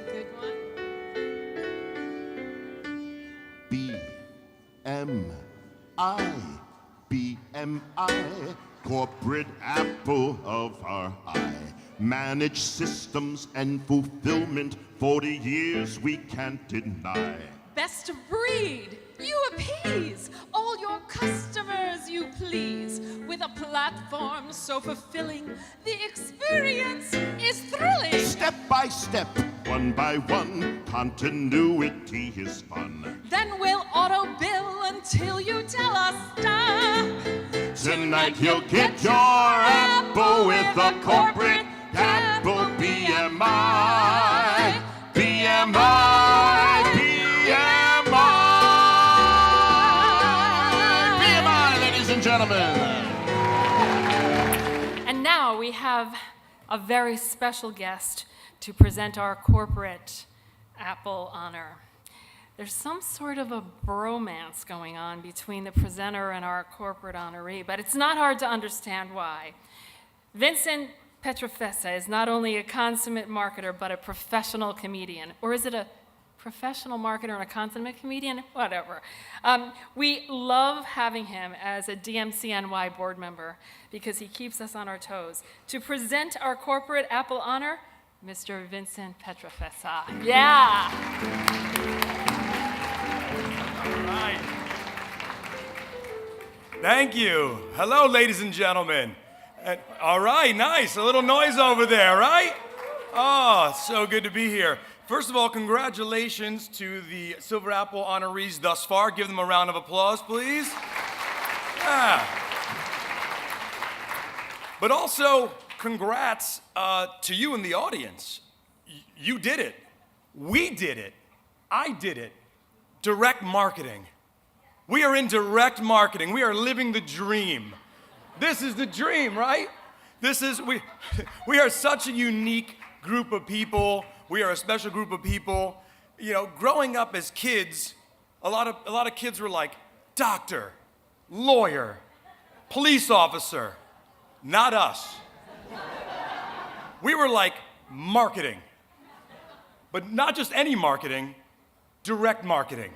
good one. BMI, corporate apple of our eye. Managed systems and fulfillment, 40 years we can't deny. Best of breed, you appease all your customers, you please. With a platform so fulfilling, the experience is thrilling. Step by step, one by one, continuity is fun. Then we'll auto bill until you tell us stop. Tonight you'll get your apple with a corporate apple BMI. BMI, BMI, ladies and gentlemen. And now we have a very special guest to present our corporate apple honor. There's some sort of a bromance going on between the presenter and our corporate honoree, but it's not hard to understand why. Vincent Pietrafesa is not only a consummate marketer, but a professional comedian. Or is it a professional marketer and a consummate comedian? Whatever. We love having him as a DMCNY board member because he keeps us on our toes. To present our corporate apple honor, Mr. Vincent Pietrafesa. Yeah. All right. Thank you. Hello, ladies and gentlemen. All right, nice. A little noise over there, right? Oh, so good to be here. First of all, congratulations to the Silver Apple honorees thus far. Give them a round of applause, please. Yeah. But also, congrats to you in the audience. You did it. We did it. I did it. Direct marketing. We are in direct marketing. We are living the dream. This is the dream, right? We are such a unique group of people. We are a special group of people. You know, growing up as kids, a lot of kids were like, doctor, lawyer, police officer. Not us. We were like marketing. But not just any marketing, direct marketing.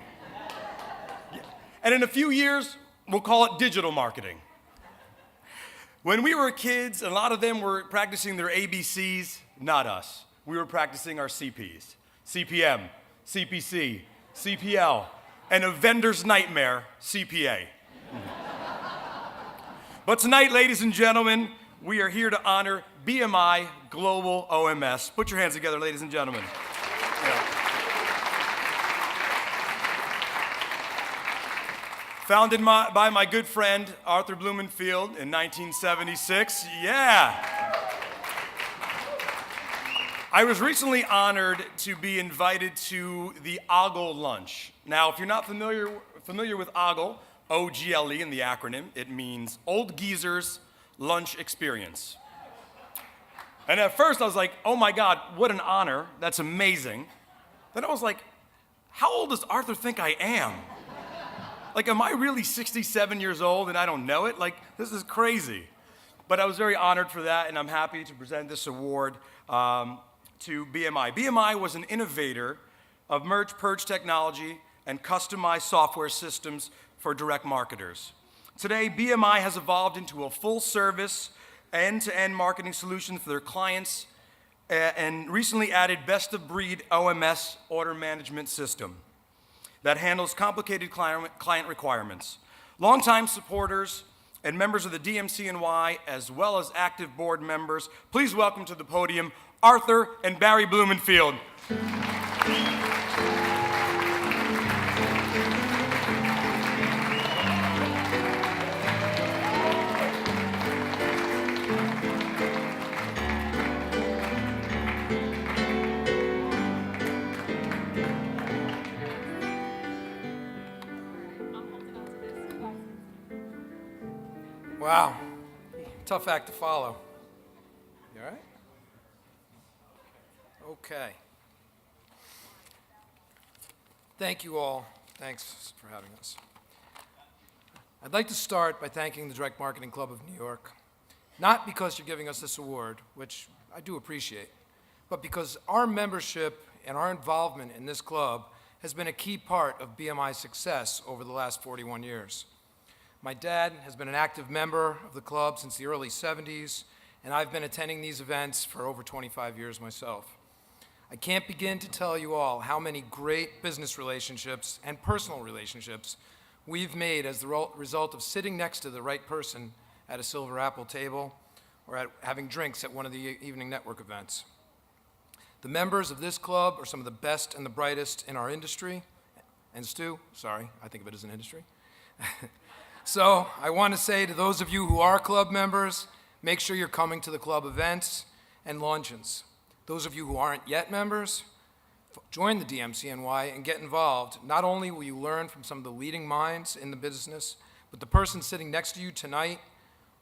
And in a few years, we'll call it digital marketing. When we were kids, a lot of them were practicing their ABCs, not us. We were practicing our CPs, CPM, CPC, CPL, and a vendor's nightmare, CPA. But tonight, ladies and gentlemen, we are here to honor BMI Global OMS. Put your hands together, ladies and gentlemen. Yeah. Founded by my good friend, Arthur Blumenfield, in 1976. Yeah. I was recently honored to be invited to the OGLE lunch. Now, if you're not familiar with OGLE, O-G-L-E in the acronym, it means Old Geezer's Lunch Experience. And at first I was like, oh my God, what an honor, that's amazing. Then I was like, how old does Arthur think I am? Like, am I really 67 years old and I don't know it? Like, this is crazy. But I was very honored for that, and I'm happy to present this award to BMI. BMI was an innovator of merge-purge technology and customized software systems for direct marketers. Today, BMI has evolved into a full-service, end-to-end marketing solution for their clients and recently added best-of-breed OMS order management system that handles complicated client requirements. Longtime supporters and members of the DMCNY, as well as active board members, please welcome to the podium Arthur and Barry Blumenfield. Wow, tough act to follow. You all right? Okay. Thank you all. Thanks for having us. I'd like to start by thanking the Direct Marketing Club of New York, not because you're giving us this award, which I do appreciate, but because our membership and our involvement in this club has been a key part of BMI's success over the last 41 years. My dad has been an active member of the club since the early 70s, and I've been attending these events for over 25 years myself. I can't begin to tell you all how many great business relationships and personal relationships we've made as the result of sitting next to the right person at a Silver Apple table or at having drinks at one of the evening network events. The members of this club are some of the best and the brightest in our industry. And Stu, sorry, I think of it as an industry. So I want to say to those of you who are club members, make sure you're coming to the club events and luncheons. Those of you who aren't yet members, join the DMCNY and get involved. Not only will you learn from some of the leading minds in the business, but the person sitting next to you tonight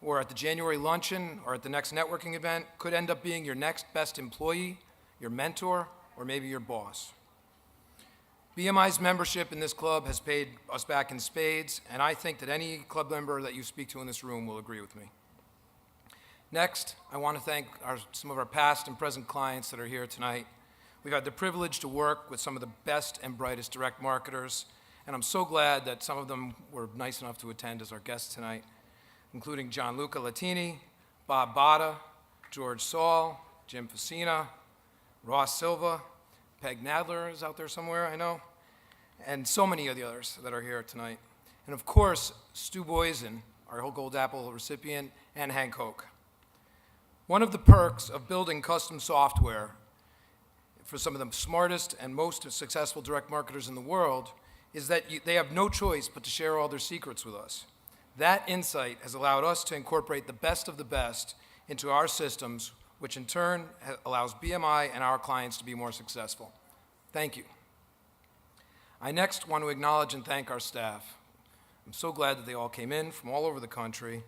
or at the January luncheon or at the next networking event could end up being your next best employee, your mentor, or maybe your boss. BMI's membership in this club has paid us back in spades, and I think that any club member that you speak to in this room will agree with me. Next, I want to thank some of our past and present clients that are here tonight. We've had the privilege to work with some of the best and brightest direct marketers, and I'm so glad that some of them were nice enough to attend as our guests tonight, including Gianluca Latini, Bob Botta, George Saul, Jim Facina, Ross Silva, Peg Nadler is out there somewhere, I know, and so many of the others that are here tonight. And of course, Stu Boysen, our Gold Apple recipient, and Hank Hoke. One of the perks of building custom software for some of the smartest and most successful direct marketers in the world is that they have no choice but to share all their secrets with us. That insight has allowed us to incorporate the best of the best into our systems, which in turn allows BMI and our clients to be more successful. Thank you. I next want to acknowledge and thank our staff. I'm so glad that they all came in from all over the country.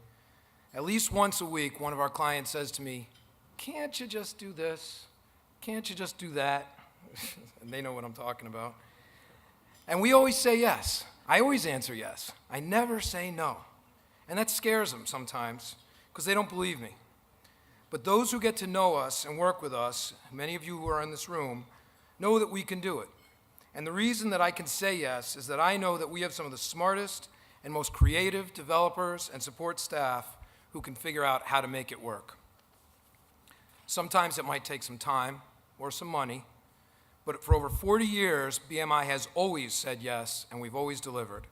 At least once a week, one of our clients says to me, "Can't you just do this? Can't you just do that?" And they know what I'm talking about. And we always say yes. I always answer yes. I never say no. And that scares them sometimes because they don't believe me. But those who get to know us and work with us, many of you who are in this room, know that we can do it. And the reason that I can say yes is that I know that we have some of the smartest and most creative developers and support staff who can figure out how to make it work. Sometimes it might take some time or some money, but for over 40 years, BMI has always said yes, and we've always delivered.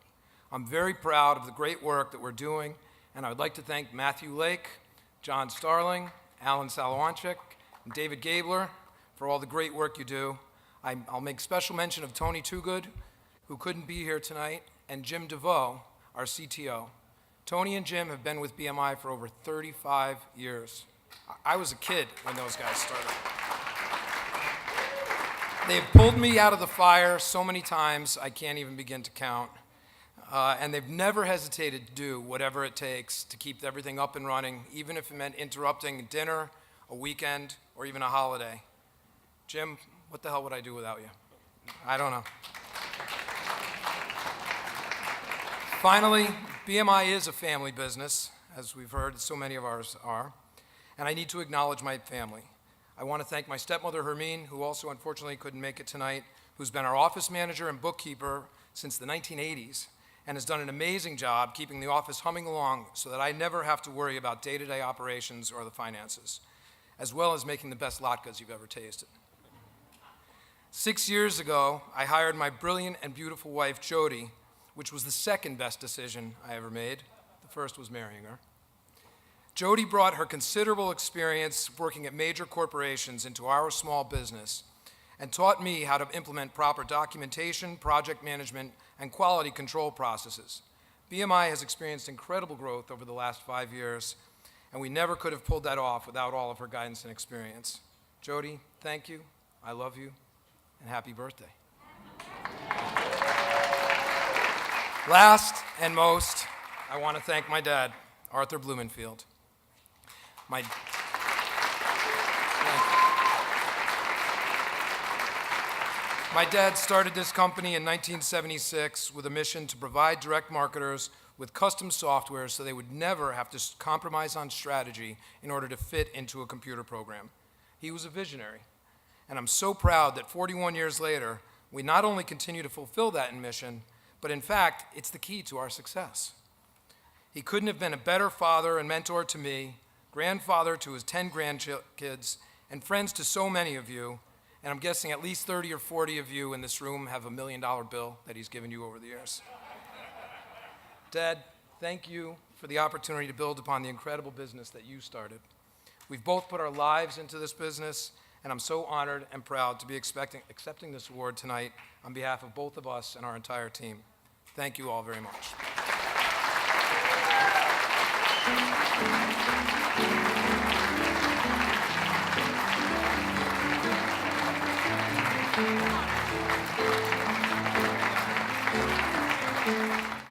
I'm very proud of the great work that we're doing, and I would like to thank Matthew Lake, John Starling, Alan Salawanchik, and David Gabler for all the great work you do. I'll make special mention of Tony Toogood, who couldn't be here tonight, and Jim DeVoe, our CTO. Tony and Jim have been with BMI for over 35 years. I was a kid when those guys started. They've pulled me out of the fire so many times I can't even begin to count. And they've never hesitated to do whatever it takes to keep everything up and running, even if it meant interrupting dinner, a weekend, or even a holiday. Jim, what the hell would I do without you? I don't know. Finally, BMI is a family business, as we've heard, so many of ours are, and I need to acknowledge my family. I want to thank my stepmother, Hermine, who also unfortunately couldn't make it tonight, who's been our office manager and bookkeeper since the 1980s, and has done an amazing job keeping the office humming along so that I never have to worry about day-to-day operations or the finances, as well as making the best latkes you've ever tasted. 6 years ago, I hired my brilliant and beautiful wife, Jody, which was the second best decision I ever made. The first was marrying her. Jody brought her considerable experience working at major corporations into our small business and taught me how to implement proper documentation, project management, and quality control processes. BMI has experienced incredible growth over the last 5 years, and we never could have pulled that off without all of her guidance and experience. Jody, thank you, I love you, and happy birthday. Last and most, I want to thank my dad, Arthur Blumenfield. My dad started this company in 1976 with a mission to provide direct marketers with custom software so they would never have to compromise on strategy in order to fit into a computer program. He was a visionary, And I'm so proud that 41 years later, we not only continue to fulfill that mission, but in fact, it's the key to our success. He couldn't have been a better father and mentor to me, grandfather to his 10 grandkids, and friends to so many of you. And I'm guessing at least 30 or 40 of you in this room have $1 million bill that he's given you over the years. Dad, thank you for the opportunity to build upon the incredible business that you started. We've both put our lives into this business, and I'm so honored and proud to be accepting this award tonight on behalf of both of us and our entire team. Thank you all very much.